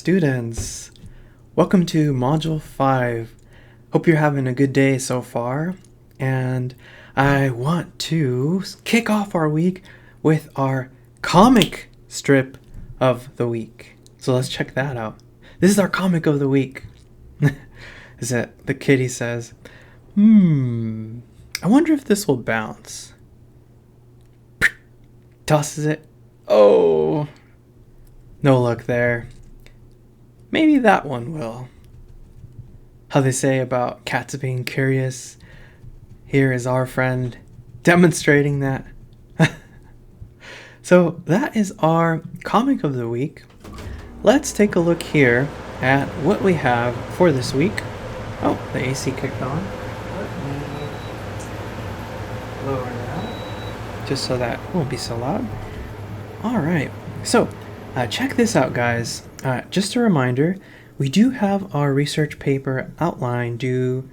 Students, welcome to Module 5. Hope you're having a good day so far, and I want to kick off our week with our comic strip of the week. So let's check that out. This is our comic of the week. Is it the kitty says, I wonder if this will bounce. Tosses it. Oh, no luck there. Maybe that one will. How they say about cats being curious. Here is our friend demonstrating that. So that is our comic of the week. Let's take a look here at what we have for this week. Oh, the AC kicked on. Let me lower that just so that won't be so loud. All right, so check this out, guys. Just a reminder, we do have our research paper outline due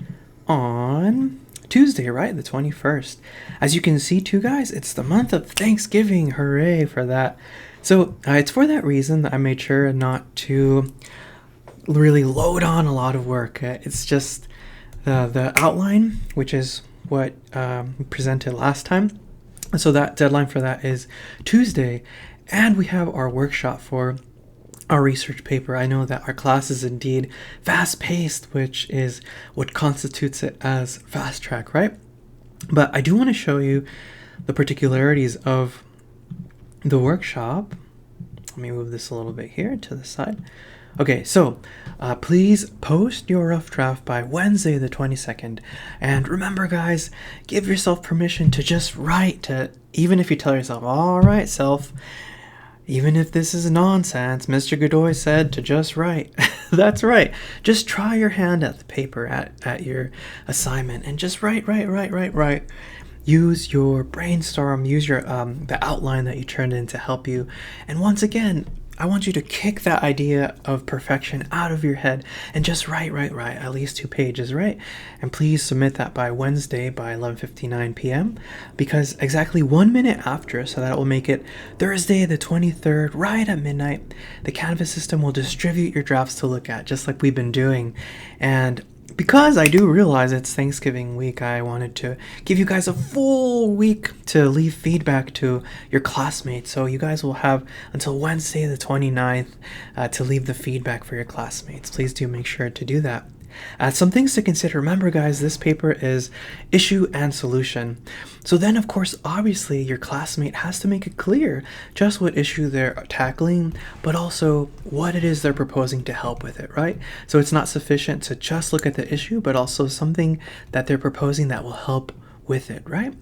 on Tuesday, right? The 21st. As you can see too, guys, it's the month of Thanksgiving. Hooray for that. So it's for that reason that I made sure not to really load on a lot of work. It's just the outline, which is what we presented last time. So that deadline for that is Tuesday. And we have our workshop for our research paper. I know that our class is indeed fast-paced, which is what constitutes it as fast track, right? But I do want to show you the particularities of the workshop. Let me move this a little bit here to the side. Okay, so please post your rough draft by Wednesday the 22nd. And remember, guys, give yourself permission to just write, even if you tell yourself, all right, self, even if this is nonsense, Mr. Godoy said to just write. That's right. Just try your hand at the paper, at your assignment, and just write. Use your brainstorm, use your the outline that you turned in to help you. And once again, I want you to kick that idea of perfection out of your head and just write, at least 2 pages, right? And please submit that by Wednesday by 11:59 p.m. because exactly 1 minute after, so that will make it Thursday the 23rd, right at midnight, the Canvas system will distribute your drafts to look at, just like we've been doing. And because I do realize it's Thanksgiving week, I wanted to give you guys a full week to leave feedback to your classmates. So you guys will have until Wednesday the 29th to leave the feedback for your classmates. Please do make sure to do that. Some things to consider. Remember, guys, this paper is issue and solution. So then, of course, obviously, your classmate has to make it clear just what issue they're tackling, but also what it is they're proposing to help with it, right? So it's not sufficient to just look at the issue, but also something that they're proposing that will help with it, right?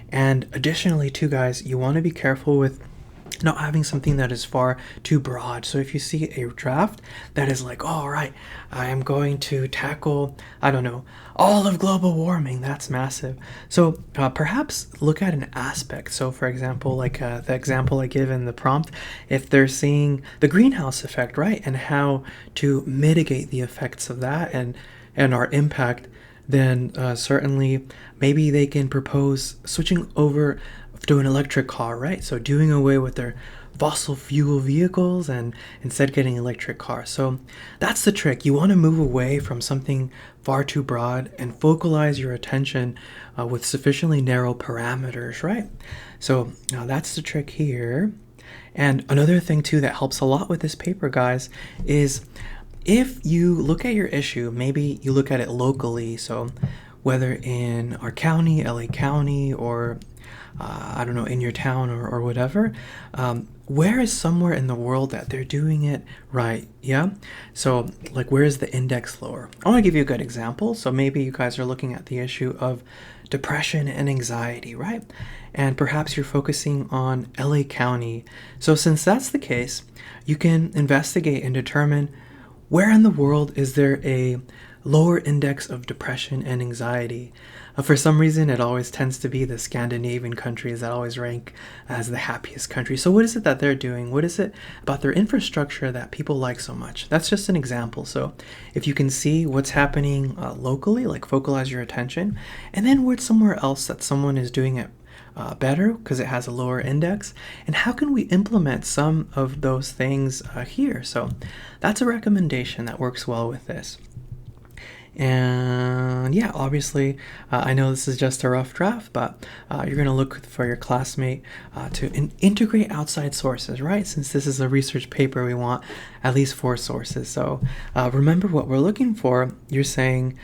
And additionally, too, guys, you want to be careful with not having something that is far too broad. So if you see a draft that is like, oh, all right, I am going to tackle, I don't know, all of global warming, that's massive. So perhaps look at an aspect. So for example, like the example I give in the prompt, if they're seeing the greenhouse effect, right, and how to mitigate the effects of that and our impact, then certainly maybe they can propose switching over to an electric car, right? So doing away with their fossil fuel vehicles and instead getting electric cars. So that's the trick. You want to move away from something far too broad and focalize your attention with sufficiently narrow parameters, right? So that's the trick here. And another thing too that helps a lot with this paper, guys, is if you look at your issue, maybe you look at it locally. So whether in our county, LA County, or I don't know, in your town or whatever, where is somewhere in the world that they're doing it right? Yeah. So like, where is the index lower? I want to give you a good example. So maybe you guys are looking at the issue of depression and anxiety, right? And perhaps you're focusing on LA County. So since that's the case, you can investigate and determine where in the world is there a lower index of depression and anxiety. For some reason, it always tends to be the Scandinavian countries that always rank as the happiest country. So what is it that they're doing? What is it about their infrastructure that people like so much? That's just an example. So if you can see what's happening locally, like focalize your attention, and then where's somewhere else that someone is doing it better because it has a lower index, and how can we implement some of those things here. So that's a recommendation that works well with this. And yeah, obviously, I know this is just a rough draft, but you're going to look for your classmate to integrate outside sources, right? Since this is a research paper, we want at least 4 sources. So remember what we're looking for. You're saying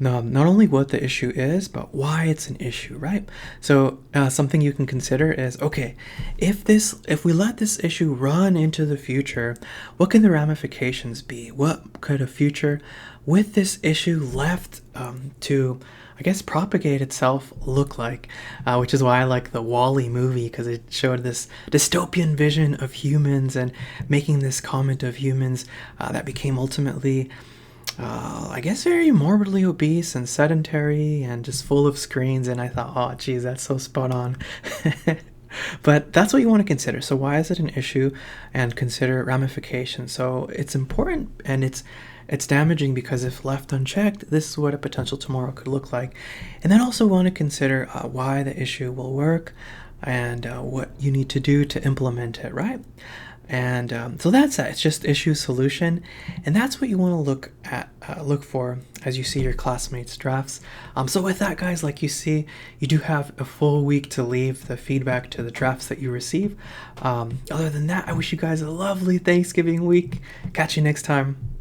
not only what the issue is, but why it's an issue, right? So something you can consider is, okay, if we let this issue run into the future, what can the ramifications be? What could a future with this issue left to, I guess, propagate itself look like? Which is why I like the Wall-E movie, because it showed this dystopian vision of humans and making this comment of humans that became ultimately I guess very morbidly obese and sedentary and just full of screens. And I thought, oh geez, that's so spot on. But that's what you want to consider. So why is it an issue, and consider ramifications. So it's important, and it's damaging because if left unchecked, this is what a potential tomorrow could look like. And then also want to consider why the issue will work, and what you need to do to implement it, right? And so that's that. It's just issue solution, and that's what you want to look for as you see your classmates' drafts. So with that, guys, like you see, you do have a full week to leave the feedback to the drafts that you receive. Other than that, I wish you guys a lovely Thanksgiving week. Catch you next time.